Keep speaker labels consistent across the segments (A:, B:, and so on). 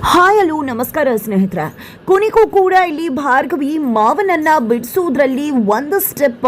A: Hi hello ನಮಸ್ಕಾರ ಸ್ನೇಹಿತರೆ. ಕೊನೆಗೂ ಕೂಡ ಇಲ್ಲಿ ಭಾರ್ಗವಿ ಮಾವನನ್ನ ಬಿಡಿಸೋದ್ರಲ್ಲಿ ಒಂದು ಸ್ಟೆಪ್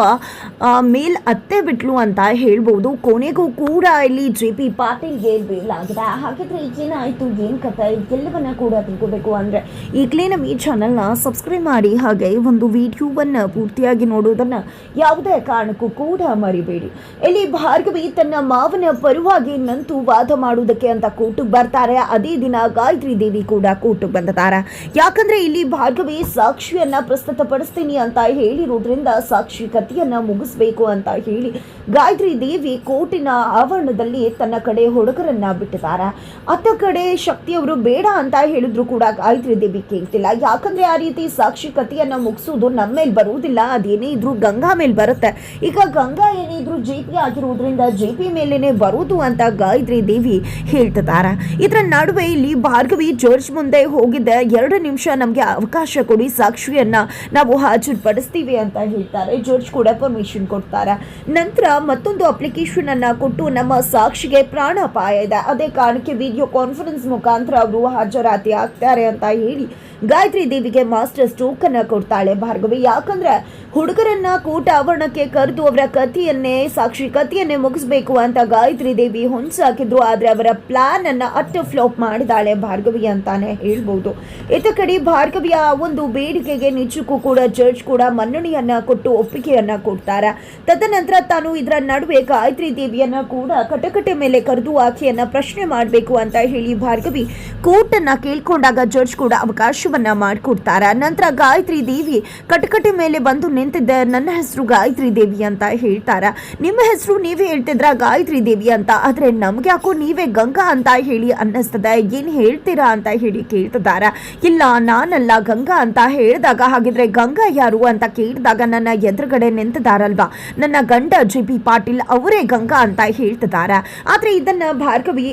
A: ಮೇಲ್ ಅತ್ತೆ ಬಿಟ್ಲು ಅಂತ ಹೇಳ್ಬೋದು. ಕೊನೆಗೂ ಕೂಡ ಇಲ್ಲಿ JP ಪಾಟೀಲ್ಗೆ ಬೇಲಾಗಿದೆ. ಹಾಗಿದ್ರೆ ಏನಾಯಿತು, ಏನು ಕಥೆ, ಎಲ್ಲವನ್ನ ಕೂಡ ತಿಳ್ಕೋಬೇಕು ಅಂದರೆ ಈಗಲೇ ನಮ್ಮ ಈ ಚಾನಲ್ನ ಸಬ್ಸ್ಕ್ರೈಬ್ ಮಾಡಿ, ಹಾಗೆ ಒಂದು ವಿಡಿಯೋವನ್ನು ಪೂರ್ತಿಯಾಗಿ ನೋಡೋದನ್ನು ಯಾವುದೇ ಕಾರಣಕ್ಕೂ ಕೂಡ ಮರಿಬೇಡಿ. ಇಲ್ಲಿ ಭಾರ್ಗವಿ ತನ್ನ ಮಾವನ ಪರವಾಗಿ ನಂತು ವಾದ ಮಾಡುವುದಕ್ಕೆ ಅಂತ ಕೋರ್ಟಿಗೆ ಬರ್ತಾರೆ. ಅದೇ ದಿನ ಗಾಯತ್ರಿ ದೇವಿ ಕೂಡ ಕೋರ್ಟಿಗೆ ಬಂದಿದ್ದಾರೆ. ಯಾಕಂದ್ರೆ ಇಲ್ಲಿ ಭಾರ್ಗವಿ ಸಾಕ್ಷಿಯನ್ನ ಪ್ರಸ್ತುತಪಡಿಸ್ತೀನಿ ಅಂತ ಹೇಳಿರೋದ್ರಿಂದ ಸಾಕ್ಷಿ ಕಥೆಯನ್ನ ಮುಗಿಸ್ಬೇಕು ಅಂತ ಹೇಳಿ ಗಾಯತ್ರಿ ದೇವಿ ಕೋರ್ಟಿನ ಆವರಣದಲ್ಲಿ ತನ್ನ ಕಡೆ ಹುಡುಗರನ್ನ ಬಿಟ್ಟಿದ್ದಾರೆ. ಅತ್ತ ಕಡೆ ಶಕ್ತಿಯವರು ಬೇಡ ಅಂತ ಹೇಳಿದ್ರು ಕೂಡ ಗಾಯತ್ರಿ ದೇವಿ ಕೇಳ್ತಿಲ್ಲ. ಯಾಕಂದ್ರೆ ಆ ರೀತಿ ಸಾಕ್ಷಿ ಕಥೆಯನ್ನ ಮುಗಿಸೋದು ನಮ್ಮ ಮೇಲೆ ಬರುವುದಿಲ್ಲ, ಅದೇನೇ ಇದ್ರು ಗಂಗಾ ಮೇಲೆ ಬರುತ್ತೆ. ಈಗ ಗಂಗಾ ಏನಿದ್ರು JP ಆಗಿರೋದ್ರಿಂದ JP ಮೇಲೇನೆ ಬರುವುದು ಅಂತ ಗಾಯತ್ರಿ ದೇವಿ ಹೇಳ್ತಿದ್ದಾರೆ. ಇದರ ನಡುವೆ ಇಲ್ಲಿ ಭಾರ್ಗವಿ ಜಡ್ಜ್ ಮುಂದೆ ಹೋಗಿದ್ದೆ, 2 ನಿಮಿಷ ನಮಗೆ ಅವಕಾಶ ಕೊಡಿ, ಸಾಕ್ಷಿಯನ್ನ ನಾವು ಹಾಜರುಪಡಿಸ್ತೀವಿ ಅಂತ ಹೇಳ್ತಾರೆ. ಜಡ್ಜ್ ಕೂಡ ಪರ್ಮಿಷನ್ ಕೊಡ್ತಾರೆ. ನಂತರ ಮತ್ತೊಂದು ಅಪ್ಲಿಕೇಶನ್ ಅನ್ನ ಕೊಟ್ಟು ನಮ್ಮ ಸಾಕ್ಷಿಗೆ ಪ್ರಾಣಾಪಾಯ ಇದೆ, ಅದೇ ಕಾರಣಕ್ಕೆ ವಿಡಿಯೋ ಕಾನ್ಫರೆನ್ಸ್ ಮುಖಾಂತರ ಅವರು ಹಾಜರಾತಿ ಆಗ್ತಾರೆ ಅಂತ ಹೇಳಿ ಗಾಯತ್ರಿ ದೇವಿಗೆ ಮಾಸ್ಟರ್ ಸ್ಟ್ರೋಕ್ ಅನ್ನ ಕೊಡ್ತಾಳೆ ಭಾರ್ಗವಿ. ಯಾಕಂದ್ರೆ ಹುಡುಗರನ್ನ ಕೋರ್ಟ್ ಆವರಣಕ್ಕೆ ಕರೆದು ಅವರ ಕಥೆಯನ್ನೇ ಸಾಕ್ಷಿ ಕಥೆಯನ್ನೇ ಮುಗಿಸ್ಬೇಕು ಅಂತ ಗಾಯತ್ರಿ ದೇವಿ ಹೊಂಚಾಕಿದ್ರು. ಆದ್ರೆ ಅವರ ಪ್ಲಾನ್ ಅನ್ನ ಅಟ್ಟು ಫ್ಲಾಪ್ ಮಾಡಿದಾಳೆ ಭಾರ್ಗವಿ ಅಂತಾನೆ ಹೇಳ್ಬಹುದು. ಇತ್ತ ಕಡೆ ಭಾರ್ಗವಿಯ ಒಂದು ಬೇಡಿಕೆಗೆ ನಿಜಕ್ಕೂ ಕೂಡ ಜಡ್ಜ್ ಕೂಡ ಮನ್ನಣೆಯನ್ನ ಕೊಟ್ಟು ಒಪ್ಪಿಗೆಯನ್ನ ಕೊಡ್ತಾರೆ. ತದನಂತರ ತಾನು ಇದರ ನಡುವೆ ಗಾಯತ್ರಿ ದೇವಿಯನ್ನ ಕೂಡ ಕಟಕಟೆ ಮೇಲೆ ಕರೆದು ಆಕೆಯನ್ನ ಪ್ರಶ್ನೆ ಮಾಡಬೇಕು ಅಂತ ಹೇಳಿ ಭಾರ್ಗವಿ ಕೋರ್ಟ್ ಅನ್ನ ಕೇಳ್ಕೊಂಡಾಗ ಜಡ್ಜ್ ಕೂಡ ಅವಕಾಶವನ್ನ ಮಾಡಿಕೊಡ್ತಾರೆ. ನಂತರ ಗಾಯತ್ರಿ ದೇವಿ ಕಟಕಟೆ ಮೇಲೆ ಬಂದು ನಿಂತಿದ್ದೆ, ನನ್ನ ಹೆಸರು ಗಾಯತ್ರಿ ದೇವಿ ಅಂತ ಹೇಳ್ತಾರ. ನಿಮ್ಮ ಹೆಸರು ನೀವೇ ಹೇಳ್ತಿದ್ರ ಗಾಯತ್ರಿ ದೇವಿ ಅಂತ, ಆದ್ರೆ ನಮ್ಗೆ ಯಾಕೋ ನೀವೇ ಗಂಗಾ ಅಂತ ಹೇಳಿ ಅನ್ನಿಸ್ತದೆ, ಏನ್ ಹೇಳ್ತೀರಾ ಅಂತ ಹೇಳಿ ಕೇಳ್ತಿದಾರ. ಇಲ್ಲ ನಾನಲ್ಲ ಗಂಗಾ ಅಂತ ಹೇಳಿದಾಗ, ಹಾಗಿದ್ರೆ ಗಂಗಾ ಯಾರು ಅಂತ ಕೇಳಿದಾಗ ನನ್ನ ಎದುರುಗಡೆ ನಿಂತಿದಾರಲ್ವಾ ನನ್ನ ಗಂಡ JP ಪಾಟೀಲ್, ಅವರೇ ಗಂಗಾ ಅಂತ ಹೇಳ್ತಿದಾರ. ಆದ್ರೆ ಇದನ್ನ ಭಾರ್ಗವಿ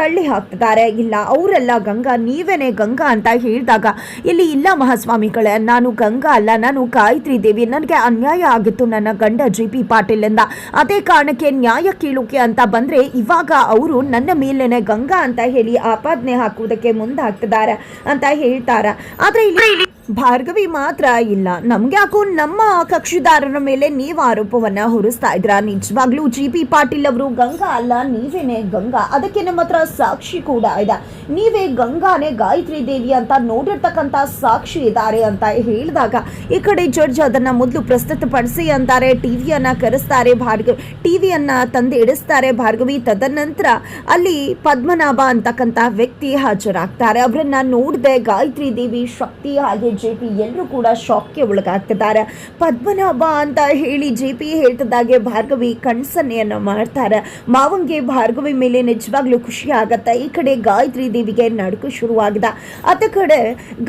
A: ತಳ್ಳಿ ಹಾಕ್ತಿದ್ದಾರೆ. ಇಲ್ಲ ಅವರೆಲ್ಲ ಗಂಗಾ, ನೀವೇನೆ ಗಂಗಾ ಅಂತ ಹೇಳಿದಾಗ ಇಲ್ಲಿ ಇಲ್ಲ ಮಹಾಸ್ವಾಮಿಗಳೇ, ನಾನು ಗಂಗಾ ಅಲ್ಲ, ನಾನು ಗಾಯತ್ರಿ ದೇವಿ, ನನಗೆ ಅನ್ಯಾಯ ಆಗಿತ್ತು ನನ್ನ ಗಂಡ JP ಪಾಟೀಲ್ ಎಂದ, ಅದೇ ಕಾರಣಕ್ಕೆ ನ್ಯಾಯ ಕೇಳೋಕೆ ಅಂತ ಬಂದ್ರೆ ಇವಾಗ ಅವರು ನನ್ನ ಮೇಲೇನೆ ಗಂಗಾ ಅಂತ ಹೇಳಿ ಆಪಾದನೆ ಹಾಕುವುದಕ್ಕೆ ಮುಂದಾಗ್ತಿದ್ದಾರೆ ಅಂತ ಹೇಳ್ತಾರ. ಆದ್ರೆ ಇಲ್ಲಿ ಭಾರ್ಗವಿ ಮಾತ್ರ ಇಲ್ಲ, ನಮ್ಗೆ ಯಾಕೋ ನಮ್ಮ ಕಕ್ಷಿದಾರರ ಮೇಲೆ ನೀವು ಆರೋಪವನ್ನ ಹೊರಿಸ್ತಾ ಇದ್ರ, ನಿಜವಾಗ್ಲೂ JP ಪಾಟೀಲ್ ಅವರು ಗಂಗಾ ಅಲ್ಲ, ನೀವೇನೆ ಗಂಗಾ, ಅದಕ್ಕೆ ನಮ್ಮ ಹತ್ರ ಸಾಕ್ಷಿ ಕೂಡ ಇದೆ, ನೀವೇ ಗಂಗಾನೇ ಗಾಯತ್ರಿ ದೇವಿ ಅಂತ ನೋಡಿರ್ತಕ್ಕಂಥ ಸಾಕ್ಷಿ ಇದ್ದಾರೆ ಅಂತ ಹೇಳಿದಾಗ ಈ ಕಡೆ ಜಡ್ಜ್ ಅದನ್ನ ಮೊದಲು ಪ್ರಸ್ತುತಪಡಿಸಿ ಅಂತಾರೆ. ಟಿವಿಯನ್ನ ಕರೆಸ್ತಾರೆ, ಟಿವಿಯನ್ನ ತಂದು ಇಡಿಸ್ತಾರೆ ಭಾರ್ಗವಿ. ತದನಂತರ ಅಲ್ಲಿ ಪದ್ಮನಾಭ ಅಂತಕ್ಕಂಥ ವ್ಯಕ್ತಿ ಹಾಜರಾಗ್ತಾರೆ. ಅವರನ್ನ ನೋಡಿದೆ ಗಾಯತ್ರಿ ದೇವಿ, ಶಕ್ತಿ ಹಾಗೆ JP ಎಲ್ಲರೂ ಕೂಡ ಶಾಕ್ಗೆ ಒಳಗಾಗ್ತಿದ್ದಾರೆ. ಪದ್ಮನಾಭ ಅಂತ ಹೇಳಿ JP ಹೇಳ್ತಿದ್ದಾಗೆ ಭಾರ್ಗವಿ ಕಣ್ಸನ್ನೆಯನ್ನು ಮಾಡ್ತಾರೆ. ಮಾವಂಗೆ ಭಾರ್ಗವಿ ಮೇಲೆ ನಿಜವಾಗ್ಲೂ ಖುಷಿ ಆಗತ್ತೆ. ಈ ಕಡೆ ಗಾಯತ್ರಿ ದೇವಿಗೆ ನಡುಕು ಶುರುವಾಗಿದೆ. ಅದ ಕಡೆ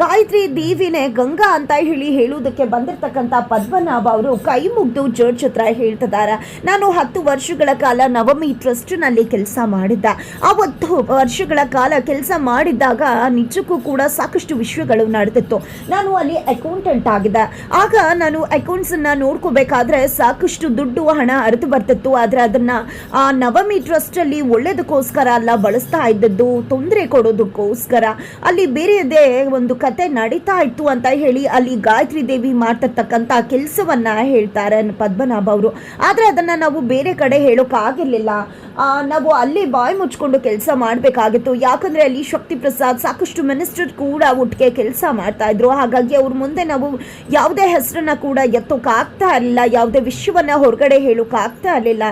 A: ಗಾಯತ್ರಿ ದೇವಿನೇ ಗಂಗಾ ಅಂತ ಹೇಳಿ ಹೇಳುವುದಕ್ಕೆ ಬಂದಿರತಕ್ಕಂಥ ಪದ್ಮನಾಭ ಅವರು ಕೈ ಮುಗ್ದು ಜಡ್ಜ್ ಹತ್ರ ಹೇಳ್ತಿದ್ದಾರೆ, ನಾನು 10 ವರ್ಷಗಳ ಕಾಲ ನವಮಿ ಟ್ರಸ್ಟ್ ನಲ್ಲಿ ಕೆಲಸ ಮಾಡಿದ್ದ. ಆ 10 ವರ್ಷಗಳ ಕಾಲ ಕೆಲಸ ಮಾಡಿದ್ದಾಗ ನಿಜಕ್ಕೂ ಕೂಡ ಸಾಕಷ್ಟು ವಿಷಯಗಳು ನಡೆದಿತ್ತು. ನಾನು ಅಲ್ಲಿ ಅಕೌಂಟೆಂಟ್ ಆಗಿದ್ದೆ. ಆಗ ನಾನು ಅಕೌಂಟ್ಸ್ ಅನ್ನ ನೋಡ್ಕೋಬೇಕಾದ್ರೆ ಸಾಕಷ್ಟು ದುಡ್ಡು ಹಣ ಹರಿದು ಬರ್ತಿತ್ತು. ಆದ್ರೆ ಅದನ್ನ ಆ ನವಮಿ ಟ್ರಸ್ಟ್ ಅಲ್ಲಿ ಒಳ್ಳೇದಕ್ಕೋಸ್ಕರ ಅಲ್ಲ ಬಳಸ್ತಾ ಇದ್ದದ್ದು, ತೊಂದರೆ ಕೊಡೋದಕ್ಕೋಸ್ಕರ. ಅಲ್ಲಿ ಬೇರೆದೇ ಒಂದು ಕತೆ ನಡೀತಾ ಇತ್ತು ಅಂತ ಹೇಳಿ ಅಲ್ಲಿ ಗಾಯತ್ರಿ ದೇವಿ ಮಾಡ್ತಿರ್ತಕ್ಕಂಥ ಕೆಲಸವನ್ನ ಹೇಳ್ತಾರೆ ಪದ್ಮನಾಭ ಅವರು. ಆದ್ರೆ ಅದನ್ನ ನಾವು ಬೇರೆ ಕಡೆ ಹೇಳೋಕ್ ಆಗಿರ್ಲಿಲ್ಲ, ನಾವು ಅಲ್ಲಿ ಬಾಯಿ ಮುಚ್ಕೊಂಡು ಕೆಲಸ ಮಾಡಬೇಕಾಗಿತ್ತು. ಯಾಕಂದ್ರೆ ಅಲ್ಲಿ ಶಕ್ತಿ ಪ್ರಸಾದ್ ಸಾಕಷ್ಟು ಮಿನಿಸ್ಟರ್ ಕೂಡ ಒಟ್ಟಿಗೆ ಕೆಲಸ ಮಾಡ್ತಾ ಇದ್ರು. ಹಾಗಾಗಿ ಅವ್ರ ಮುಂದೆ ನಾವು ಯಾವುದೇ ಹೆಸರನ್ನ ಕೂಡ ಎತ್ತೋಕ್ಕಾಗ್ತಾ ಇರಲಿಲ್ಲ, ಯಾವುದೇ ವಿಷಯವನ್ನ ಹೊರಗಡೆ ಹೇಳೋಕ್ಕಾಗ್ತಾ ಇರಲಿಲ್ಲ,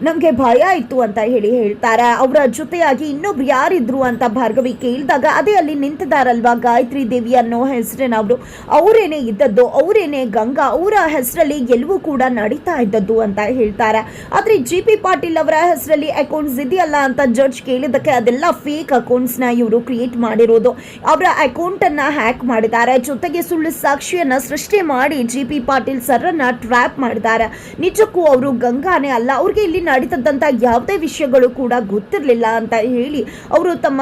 A: ನಮಗೆ ಭಯ ಇತ್ತು ಅಂತ ಹೇಳಿ ಹೇಳ್ತಾರೆ. ಅವರ ಜೊತೆಯಾಗಿ ಇನ್ನೊಬ್ರು ಯಾರಿದ್ರು ಅಂತ ಭಾರ್ಗವಿ ಕೇಳಿದಾಗ ಅದೇ ಅಲ್ಲಿ ನಿಂತಿದ್ದಾರಲ್ವಾ ಗಾಯತ್ರಿ ದೇವಿ ಅನ್ನೋ ಹೆಸರಿನ ಅವರೇನೆ ಇದ್ದದ್ದು, ಅವರೇನೆ ಗಂಗಾ, ಅವರ ಹೆಸರಲ್ಲಿ ಎಲ್ಲವೂ ಕೂಡ ನಡೀತಾ ಇದ್ದದ್ದು ಅಂತ ಹೇಳ್ತಾರೆ. ಆದ್ರೆ JP ಪಾಟೀಲ್ ಅವರ ಹೆಸರಲ್ಲಿ ಅಕೌಂಟ್ಸ್ ಇದೆಯಲ್ಲ ಅಂತ ಜಡ್ಜ್ ಕೇಳಿದಕ್ಕೆ ಅದೆಲ್ಲ ಫೇಕ್ ಅಕೌಂಟ್ಸ್ ನ ಇವರು ಕ್ರಿಯೇಟ್ ಮಾಡಿರೋದು, ಅವರ ಅಕೌಂಟ್ ಅನ್ನ ಹ್ಯಾಕ್ ಮಾಡಿದ್ದಾರೆ, ಜೊತೆಗೆ ಸುಳ್ಳು ಸಾಕ್ಷಿಯನ್ನ ಸೃಷ್ಟಿ ಮಾಡಿ JP ಪಾಟೀಲ್ ಸರ್ರನ್ನ ಟ್ರ್ಯಾಪ್ ಮಾಡಿದ್ದಾರೆ. ನಿಜಕ್ಕೂ ಅವರು ಗಂಗಾನೇ ಅಲ್ಲ, ಅವ್ರಿಗೆ ಇಲ್ಲಿ ನಡೀತದಂತ ಯಾವುದೇ ವಿಷಯಗಳು ಕೂಡ ಗೊತ್ತಿರಲಿಲ್ಲ ಅಂತ ಹೇಳಿ ಅವರು ತಮ್ಮ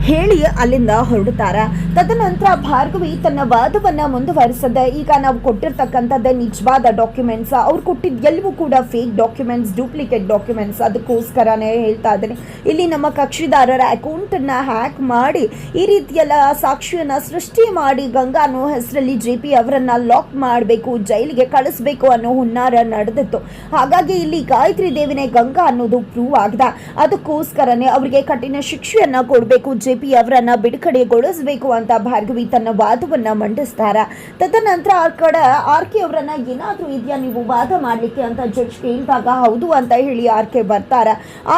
A: ಹೇಳಿ ಅಲ್ಲಿಂದ ಹೊರಡುತ್ತಾರ. ತದನಂತರ ಭಾರ್ಗವಿ ತನ್ನ ವಾದವನ್ನ ಮುಂದುವರಿಸದೆ, ಈಗ ನಾವು ಕೊಟ್ಟಿರ್ತಕ್ಕಂಥದ್ದೇ ನಿಜವಾದ ಡಾಕ್ಯುಮೆಂಟ್ಸ್, ಅವ್ರು ಕೊಟ್ಟಿದ್ದು ಎಲ್ಲವೂ ಕೂಡ ಫೇಕ್ ಡಾಕ್ಯುಮೆಂಟ್ಸ್, ಡೂಪ್ಲಿಕೇಟ್ ಡಾಕ್ಯುಮೆಂಟ್ಸ್, ಅದಕ್ಕೋಸ್ಕರನೇ ಹೇಳ್ತಾ ಇದ್ದೀನಿ, ಇಲ್ಲಿ ನಮ್ಮ ಕಕ್ಷಿದಾರರ ಅಕೌಂಟನ್ನ ಹ್ಯಾಕ್ ಮಾಡಿ ಈ ರೀತಿಯೆಲ್ಲ ಸಾಕ್ಷಿಯನ್ನ ಸೃಷ್ಟಿ ಮಾಡಿ ಗಂಗಾ ಅನ್ನೋ ಹೆಸರಲ್ಲಿ JP ಅವರನ್ನ ಲಾಕ್ ಮಾಡಬೇಕು, ಜೈಲಿಗೆ ಕಳಿಸ್ಬೇಕು ಅನ್ನೋ ಹುನ್ನಾರ ನಡೆದಿತ್ತು. ಹಾಗಾಗಿ ಇಲ್ಲಿ ಗಾಯತ್ರಿ ದೇವಿನೇ ಗಂಗಾ ಅನ್ನೋದು ಪ್ರೂವ್ ಆಗಿದೆ. ಅದಕ್ಕೋಸ್ಕರನೇ ಅವರಿಗೆ ಕಠಿಣ ಶಿಕ್ಷೆಯನ್ನ ಕೊಡಬೇಕು, JP ಅವರನ್ನ ಬಿಡುಗಡೆಗೊಳಿಸಬೇಕು ಅಂತ ಭಾರ್ಗವಿ ತನ್ನ ವಾದವನ್ನ ಮಂಡಿಸ್ತಾರ. ತದನಂತರ ಆ ಕಡೆ RK ಅವರನ್ನ ಏನಾದ್ರೂ ಇದೆಯಾ ನೀವು ವಾದ ಮಾಡ್ಲಿಕ್ಕೆ ಅಂತ ಜಡ್ಜ್ ಕೇಳಿದಾಗ ಹೌದು ಅಂತ ಹೇಳಿ RK ಬರ್ತಾರ.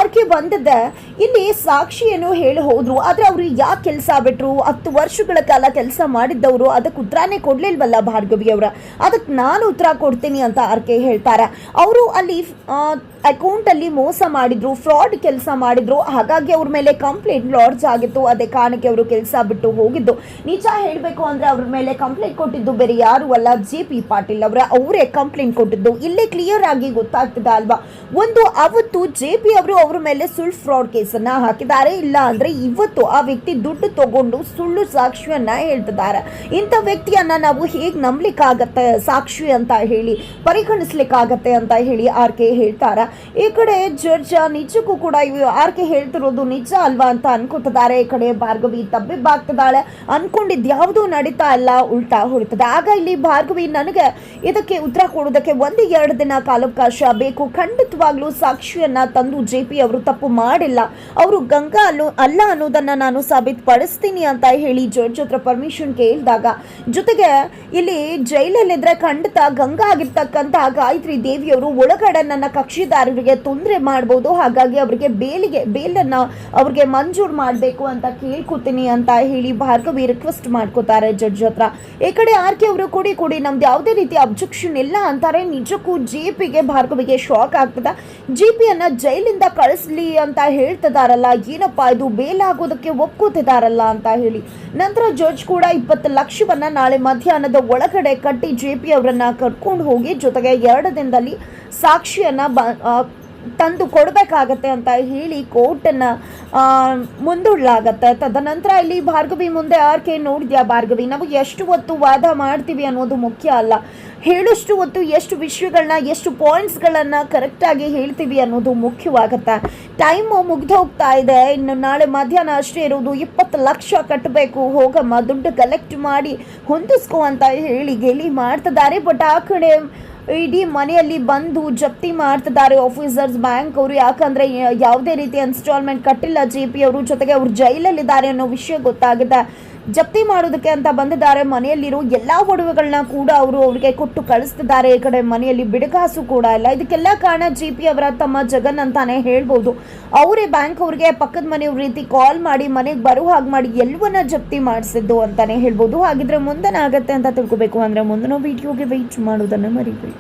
A: RK ಬಂದದ್ದೆ ಇಲ್ಲಿ ಸಾಕ್ಷಿ ಏನು ಹೇಳಿ ಹೋದ್ರು, ಆದ್ರೆ ಅವ್ರು ಯಾಕೆ ಕೆಲಸ ಬಿಟ್ರು, 10 ವರ್ಷಗಳ ಕಾಲ ಕೆಲಸ ಮಾಡಿದ್ದವರು ಅದಕ್ಕೆ ಉತ್ತರನೇ ಕೊಡ್ಲಿಲ್ವಲ್ಲ ಭಾರ್ಗವಿ ಅವರ, ಅದಕ್ಕೆ ನಾನು ಉತ್ತರ ಕೊಡ್ತೀನಿ ಅಂತ RK ಹೇಳ್ತಾರ. ಅವರು ಅಲ್ಲಿ ಅಕೌಂಟ್ ಅಲ್ಲಿ ಮೋಸ ಮಾಡಿದ್ರು, ಫ್ರಾಡ್ ಕೆಲಸ ಮಾಡಿದ್ರು, ಹಾಗಾಗಿ ಅವ್ರ ಮೇಲೆ ಕಂಪ್ಲೇಂಟ್ ಲಾಡ್ಜ್ ಆಗಿತ್ತು. ಅದೇ ಕಾರಣಕ್ಕೆ ಅವರು ಕೆಲಸ ಬಿಟ್ಟು ಹೋಗಿದ್ದು. ನಿಜ ಹೇಳಬೇಕು ಅಂದ್ರೆ ಅವ್ರ ಮೇಲೆ ಕಂಪ್ಲೇಂಟ್ ಕೊಟ್ಟಿದ್ದು ಬೇರೆ ಯಾರು ಅಲ್ಲ, JP ಪಾಟೀಲ್ ಅವರೇ ಕಂಪ್ಲೇಂಟ್ ಕೊಟ್ಟಿದ್ದು. ಇಲ್ಲೇ ಕ್ಲಿಯರ್ ಆಗಿ ಗೊತ್ತಾಗ್ತದೆ ಅಲ್ವಾ, ಒಂದು ಅವತ್ತು JP ಅವರು ಅವ್ರ ಮೇಲೆ ಸುಳ್ಳು ಫ್ರಾಡ್ ಕೇಸನ್ನ ಹಾಕಿದ್ದಾರೆ, ಇಲ್ಲ ಅಂದ್ರೆ ಇವತ್ತು ಆ ವ್ಯಕ್ತಿ ದುಡ್ಡು ತಗೊಂಡು ಸುಳ್ಳು ಸಾಕ್ಷಿಯನ್ನ ಹೇಳ್ತಿದ್ದಾರೆ. ಇಂಥ ವ್ಯಕ್ತಿಯನ್ನ ನಾವು ಹೇಗೆ ನಂಬಲಿಕ್ಕಾಗತ್ತೆ, ಸಾಕ್ಷಿ ಅಂತ ಹೇಳಿ ಪರಿಗಣಿಸ್ಲಿಕ್ಕಾಗತ್ತೆ ಅಂತ ಹೇಳಿ RK ಹೇಳ್ತಾರ. ಈ ಕಡೆ ಜಡ್ಜ್ ನಿಜಕ್ಕೂ ಕೂಡ RK ಹೇಳ್ತಿರೋದು ನಿಜ ಅಲ್ವಾ ಅಂತ ಅನ್ಕೋತಿದ್ದಾರೆ. ಈ ಕಡೆ ಭಾರ್ಗವಿ ತಬ್ಬಿಬ್ಬಾಗ್ತಿದ್ದಾಳೆ, ಅನ್ಕೊಂಡಿದ್ದು ಯಾವುದೂ ನಡೀತಾ ಇಲ್ಲ, ಉಲ್ಟಾ ಹೊಡಿತದೆ. ಆಗ ಇಲ್ಲಿ ಭಾರ್ಗವಿ ನನಗೆ ಇದಕ್ಕೆ ಉತ್ತರ ಕೊಡೋದಕ್ಕೆ 1-2 ದಿನ ಕಾಲಾವಕಾಶ ಬೇಕು, ಖಂಡಿತವಾಗ್ಲೂ ಸಾಕ್ಷಿಯನ್ನ ತಂದು JP ಅವರು ತಪ್ಪು ಮಾಡಿಲ್ಲ, ಅವರು ಗಂಗಾ ಅಲ್ಲ ಅನ್ನೋದನ್ನ ನಾನು ಸಾಬೀತುಪಡಿಸ್ತೀನಿ ಅಂತ ಹೇಳಿ ಜಡ್ಜ್ ಹತ್ರ ಪರ್ಮಿಷನ್ ಕೇಳಿದಾಗ, ಜೊತೆಗೆ ಇಲ್ಲಿ ಜೈಲಲ್ಲಿದ್ರೆ ಖಂಡಿತ ಗಂಗಾ ಆಗಿರ್ತಕ್ಕಂಥ ಗಾಯತ್ರಿ ದೇವಿಯವರು ಒಳಗಡೆ ನನ್ನ ಕಕ್ಷಿದಾರರಿಗೆ ತೊಂದರೆ ಮಾಡಬಹುದು, ಹಾಗಾಗಿ ಅವರಿಗೆ ಬೇಲನ್ನ ಅವ್ರಿಗೆ ಮಂಜೂರು ಮಾಡಬೇಕು ಅಂತ ಕೇಳ್ಕೊತೀನಿ ಅಂತ ಹೇಳಿ ಭಾರ್ಗವಿ ರಿಕ್ವೆಸ್ಟ್ ಮಾಡ್ಕೋತಾರೆ ಜಡ್ಜ್ ಹತ್ರ. ಈ ಕಡೆ RK ಅವರು ಕೊಡಿ ನಮ್ದು ಯಾವುದೇ ರೀತಿ ಅಬ್ಜೆಕ್ಷನ್ ಇಲ್ಲ ಅಂತಾರೆ. ನಿಜಕ್ಕೂ JPಗೆ ಭಾರ್ಗವಿಗೆ ಶಾಕ್ ಆಗ್ತದ. JP ಅನ್ನ ಜೈಲಿಂದ ಕಳಿಸ್ಲಿ ಅಂತ ಹೇಳ್ತಿದಾರಲ್ಲ, ಏನಪ್ಪಾ ಇದು ಬೇಲ್ ಆಗೋದಕ್ಕೆ ಒಪ್ಕೋತಿದಾರಲ್ಲ ಅಂತ ಹೇಳಿ. ನಂತರ ಜಡ್ಜ್ ಕೂಡ 20 ಲಕ್ಷವನ್ನ ನಾಳೆ ಮಧ್ಯಾಹ್ನದ ಒಳಗಡೆ ಕಟ್ಟಿ JP ಅವರನ್ನ ಕರ್ಕೊಂಡು ಹೋಗಿ ಜೊತೆಗೆ 2 ದಿನದಲ್ಲಿ ಸಾಕ್ಷಿಯನ್ನ ತಂದು ಕೊಡಬೇಕಾಗತ್ತೆ ಅಂತ ಹೇಳಿ ಕೋರ್ಟನ್ನ ಮುಂದೂಡಲಾಗತ್ತೆ. ತದನಂತರ ಇಲ್ಲಿ ಭಾರ್ಗವಿ ಮುಂದೆ RK ನೋಡಿದ್ಯಾ ಭಾರ್ಗವಿ, ನಾವು ಎಷ್ಟು ಹೊತ್ತು ವಾದ ಮಾಡ್ತೀವಿ ಅನ್ನೋದು ಮುಖ್ಯ ಅಲ್ಲ, ಹೇಳಷ್ಟು ಹೊತ್ತು ಎಷ್ಟು ವಿಷಯಗಳನ್ನ ಎಷ್ಟು ಪಾಯಿಂಟ್ಸ್ಗಳನ್ನು ಕರೆಕ್ಟಾಗಿ ಹೇಳ್ತೀವಿ ಅನ್ನೋದು ಮುಖ್ಯವಾಗುತ್ತೆ. ಟೈಮು ಮುಗ್ದು ಹೋಗ್ತಾ ಇದೆ, ಇನ್ನು ನಾಳೆ ಮಧ್ಯಾಹ್ನ ಅಷ್ಟೇ ಇರೋದು, 20 ಲಕ್ಷ ಕಟ್ಟಬೇಕು, ಹೋಗಮ್ಮ ದುಡ್ಡು ಕಲೆಕ್ಟ್ ಮಾಡಿ ಹೊಂದಿಸ್ಕೋ ಅಂತ ಹೇಳಿ ಗೇಲಿ ಮಾಡ್ತಿದ್ದಾರೆ. ಬಟ್ ಆ ಕಡೆ ಇಡೀ ಮನೆಯಲ್ಲಿ ಬಂದು ಜಪ್ತಿ ಮಾಡ್ತಿದ್ದಾರೆ ಆಫೀಸರ್ಸ್, ಬ್ಯಾಂಕ್ ಅವರು. ಯಾಕಂದರೆ ಯಾವುದೇ ರೀತಿ ಇನ್ಸ್ಟಾಲ್ಮೆಂಟ್ ಕಟ್ಟಿಲ್ಲ JP ಅವರು, ಜೊತೆಗೆ ಅವರು ಜೈಲಲ್ಲಿದ್ದಾರೆ ಅನ್ನೋ ವಿಷಯ ಗೊತ್ತಾಗಿದೆ. ಜಪ್ತಿ ಮಾಡೋದಕ್ಕೆ ಅಂತ ಬಂದಿದ್ದಾರೆ. ಮನೆಯಲ್ಲಿರೋ ಎಲ್ಲ ಒಡವೆಗಳನ್ನ ಕೂಡ ಅವ್ರಿಗೆ ಕೊಟ್ಟು ಕಳಿಸ್ತಿದ್ದಾರೆ. ಈ ಕಡೆ ಮನೆಯಲ್ಲಿ ಬಿಡುಗಾಸು ಕೂಡ ಇಲ್ಲ. ಇದಕ್ಕೆಲ್ಲ ಕಾರಣ JP ಅವರ ತಮ್ಮ ಜಗನ್ ಅಂತಾನೆ ಹೇಳ್ಬೋದು. ಅವರೇ ಬ್ಯಾಂಕ್ ಅವ್ರಿಗೆ ಪಕ್ಕದ ಮನೆಯವ್ರ ರೀತಿ ಕಾಲ್ ಮಾಡಿ ಮನೆಗೆ ಬರೋ ಹಾಗೆ ಮಾಡಿ ಎಲ್ಲವನ್ನ ಜಪ್ತಿ ಮಾಡಿಸಿದ್ದು ಅಂತಾನೆ ಹೇಳ್ಬೋದು. ಹಾಗಿದ್ರೆ ಮುಂದೇನಾಗತ್ತೆ ಅಂತ ತಿಳ್ಕೊಬೇಕು ಅಂದ್ರೆ ಮುಂದಿನ ವಿಡಿಯೋಗೆ ವೆಯ್ಟ್ ಮಾಡೋದನ್ನ ಮರಿಬೇಡಿ.